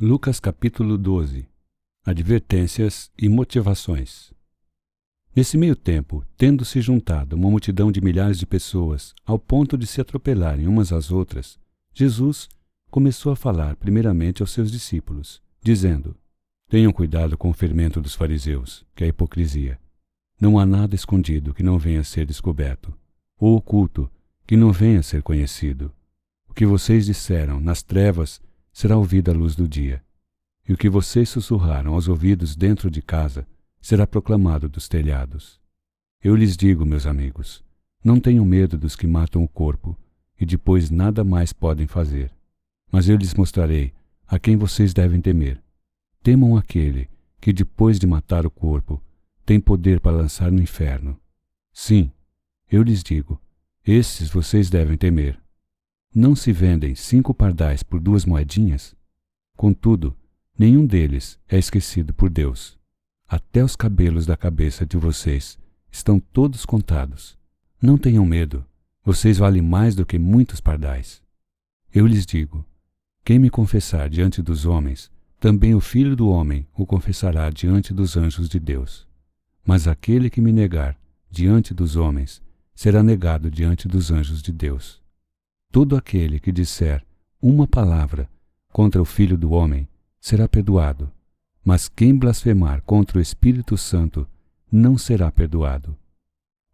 Lucas capítulo 12. Advertências e motivações. Nesse meio tempo, tendo-se juntado uma multidão de milhares de pessoas, ao ponto de se atropelarem umas às outras, Jesus começou a falar primeiramente aos seus discípulos, dizendo: Tenham cuidado com o fermento dos fariseus, que é a hipocrisia. Não há nada escondido que não venha a ser descoberto, ou oculto que não venha a ser conhecido. O que vocês disseram nas trevas será ouvido à luz do dia, e o que vocês sussurraram aos ouvidos dentro de casa será proclamado dos telhados. Eu lhes digo, meus amigos, não tenham medo dos que matam o corpo e depois nada mais podem fazer. Mas eu lhes mostrarei a quem vocês devem temer. Temam aquele que, depois de matar o corpo, tem poder para lançar no inferno. Sim, eu lhes digo, esses vocês devem temer. Não se vendem 5 pardais por 2 moedinhas? Contudo, nenhum deles é esquecido por Deus. Até os cabelos da cabeça de vocês estão todos contados. Não tenham medo, vocês valem mais do que muitos pardais. Eu lhes digo, quem me confessar diante dos homens, também o Filho do Homem o confessará diante dos anjos de Deus. Mas aquele que me negar diante dos homens, será negado diante dos anjos de Deus. Todo aquele que disser uma palavra contra o Filho do Homem será perdoado, mas quem blasfemar contra o Espírito Santo não será perdoado.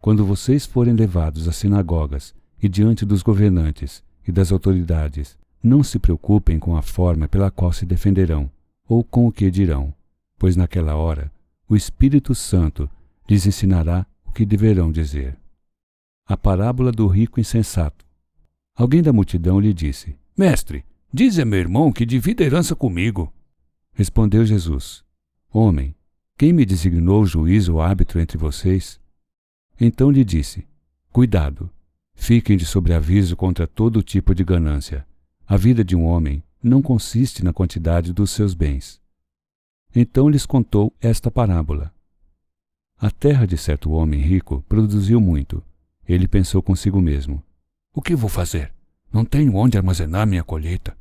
Quando vocês forem levados às sinagogas e diante dos governantes e das autoridades, não se preocupem com a forma pela qual se defenderão ou com o que dirão, pois naquela hora o Espírito Santo lhes ensinará o que deverão dizer. A parábola do rico insensato. Alguém da multidão lhe disse: Mestre, diz a meu irmão que divida a herança comigo. Respondeu Jesus: Homem, quem me designou juiz ou árbitro entre vocês? Então lhe disse: Cuidado, fiquem de sobreaviso contra todo tipo de ganância. A vida de um homem não consiste na quantidade dos seus bens. Então lhes contou esta parábola. A terra de certo homem rico produziu muito. Ele pensou consigo mesmo: O que vou fazer? Não tenho onde armazenar minha colheita.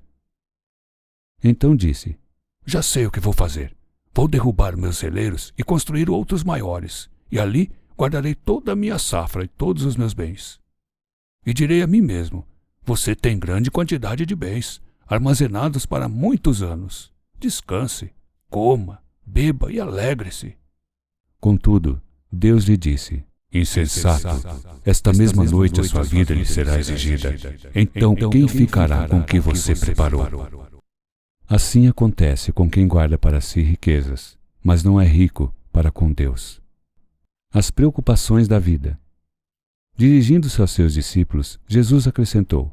Então disse: Já sei o que vou fazer. Vou derrubar meus celeiros e construir outros maiores, e ali guardarei toda a minha safra e todos os meus bens. E direi a mim mesmo: Você tem grande quantidade de bens, armazenados para muitos anos. Descanse, coma, beba e alegre-se. Contudo, Deus lhe disse: Insensato, esta mesma noite a sua vida lhe será exigida. Então quem ficará com o que você preparou? Assim acontece com quem guarda para si riquezas, mas não é rico para com Deus. As preocupações da vida. Dirigindo-se aos seus discípulos, Jesus acrescentou: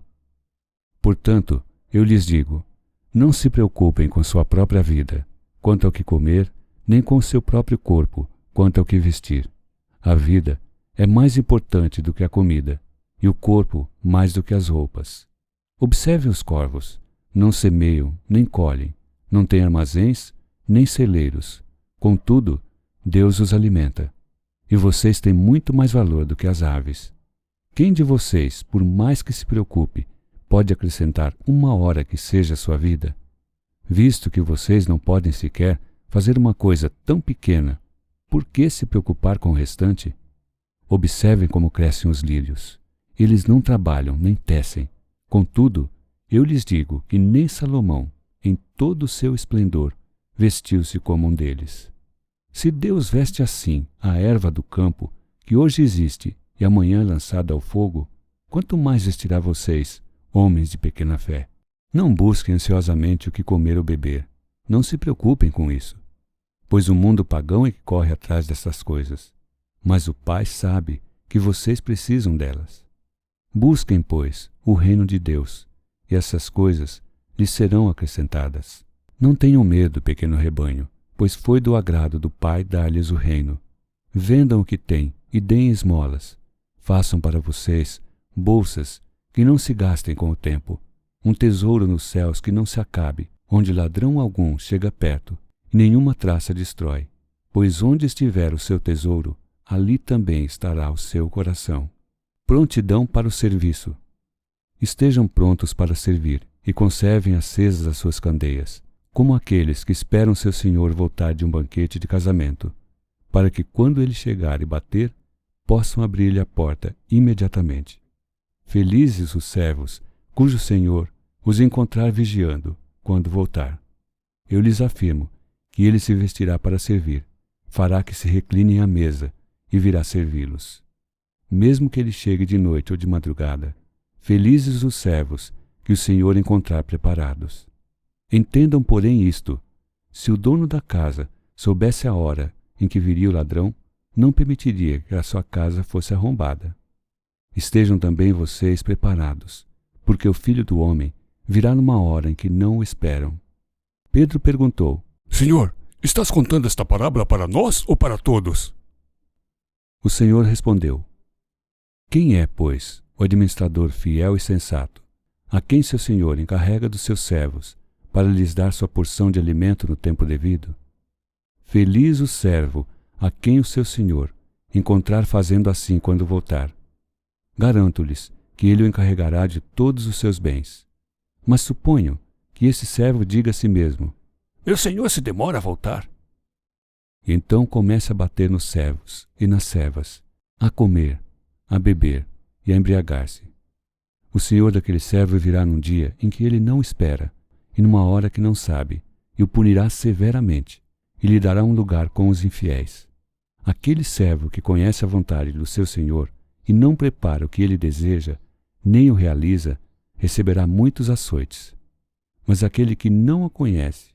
Portanto, eu lhes digo, não se preocupem com sua própria vida, quanto ao que comer, nem com o seu próprio corpo, quanto ao que vestir. A vida é mais importante do que a comida, e o corpo mais do que as roupas. Observem os corvos, não semeiam, nem colhem, não têm armazéns, nem celeiros. Contudo, Deus os alimenta. E vocês têm muito mais valor do que as aves. Quem de vocês, por mais que se preocupe, pode acrescentar 1 hora que seja a sua vida? Visto que vocês não podem sequer fazer uma coisa tão pequena, por que se preocupar com o restante? Observem como crescem os lírios. Eles não trabalham nem tecem. Contudo, eu lhes digo que nem Salomão, em todo o seu esplendor, vestiu-se como um deles. Se Deus veste assim a erva do campo, que hoje existe e amanhã é lançada ao fogo, quanto mais vestirá vocês, homens de pequena fé. Não busquem ansiosamente o que comer ou beber. Não se preocupem com isso, pois o mundo pagão é que corre atrás dessas coisas. Mas o Pai sabe que vocês precisam delas. Busquem, pois, o reino de Deus, e essas coisas lhes serão acrescentadas. Não tenham medo, pequeno rebanho, pois foi do agrado do Pai dar-lhes o reino. Vendam o que têm e deem esmolas. Façam para vocês bolsas que não se gastem com o tempo, um tesouro nos céus que não se acabe, onde ladrão algum chega perto e nenhuma traça destrói. Pois onde estiver o seu tesouro, ali também estará o seu coração. Prontidão para o serviço. Estejam prontos para servir e conservem acesas as suas candeias. como aqueles que esperam seu senhor voltar de um banquete de casamento, para que quando ele chegar e bater, possam abrir-lhe a porta imediatamente. Felizes os servos, cujo senhor os encontrar vigiando, quando voltar. Eu lhes afirmo que ele se vestirá para servir, fará que se reclinem à mesa e virá servi-los. Mesmo que ele chegue de noite ou de madrugada, felizes os servos que o Senhor encontrar preparados. Entendam, porém, isto: se o dono da casa soubesse a hora em que viria o ladrão, não permitiria que a sua casa fosse arrombada. Estejam também vocês preparados, porque o Filho do Homem virá numa hora em que não o esperam. Pedro perguntou: Senhor, estás contando esta parábola para nós ou para todos? O Senhor respondeu: Quem é, pois, o administrador fiel e sensato, a quem seu senhor encarrega dos seus servos, para lhes dar sua porção de alimento no tempo devido? Feliz o servo a quem o seu senhor encontrar fazendo assim quando voltar. Garanto-lhes que ele o encarregará de todos os seus bens. Mas suponho que esse servo diga a si mesmo: Meu senhor se demora a voltar. E então comece a bater nos servos e nas servas, a comer, a beber e a embriagar-se. O senhor daquele servo virá num dia em que ele não espera, e numa hora que não sabe, e o punirá severamente, e lhe dará um lugar com os infiéis. Aquele servo que conhece a vontade do seu senhor e não prepara o que ele deseja, nem o realiza, receberá muitos açoites. Mas aquele que não o conhece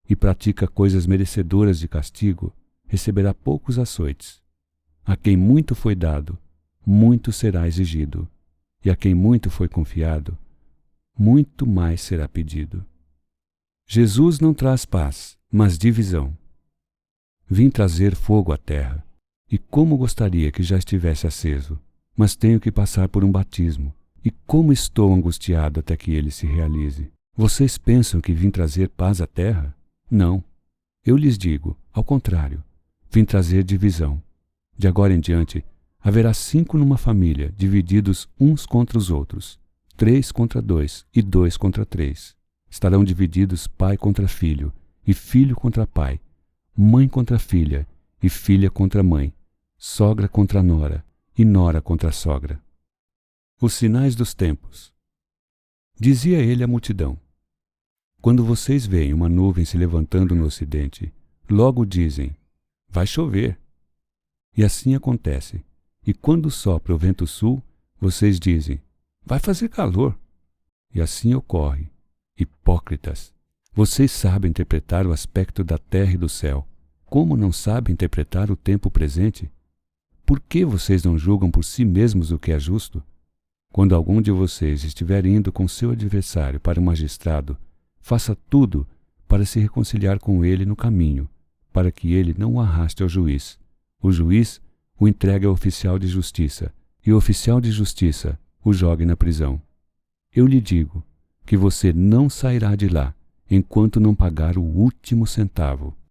e pratica coisas merecedoras de castigo, receberá poucos açoites. A quem muito foi dado, muito será exigido, e a quem muito foi confiado, muito mais será pedido. Jesus não traz paz, mas divisão. Vim trazer fogo à terra, e como gostaria que já estivesse aceso, mas tenho que passar por um batismo, e como estou angustiado até que ele se realize. Vocês pensam que vim trazer paz à terra? Não. Eu lhes digo, ao contrário, vim trazer divisão. De agora em diante, haverá 5 numa família, divididos uns contra os outros, 3 contra 2 e 2 contra 3. Estarão divididos pai contra filho, e filho contra pai, mãe contra filha, e filha contra mãe, sogra contra nora, e nora contra sogra. Os sinais dos tempos. Dizia ele à multidão: Quando vocês veem uma nuvem se levantando no ocidente, logo dizem: vai chover. E assim acontece. E quando sopra o vento sul, vocês dizem: vai fazer calor. E assim ocorre. Hipócritas! Vocês sabem interpretar o aspecto da terra e do céu. Como não sabem interpretar o tempo presente? Por que vocês não julgam por si mesmos o que é justo? Quando algum de vocês estiver indo com seu adversário para o magistrado, faça tudo para se reconciliar com ele no caminho, para que ele não o arraste ao juiz. O juiz o entregue ao oficial de justiça, e o oficial de justiça o jogue na prisão. Eu lhe digo que você não sairá de lá enquanto não pagar o último centavo.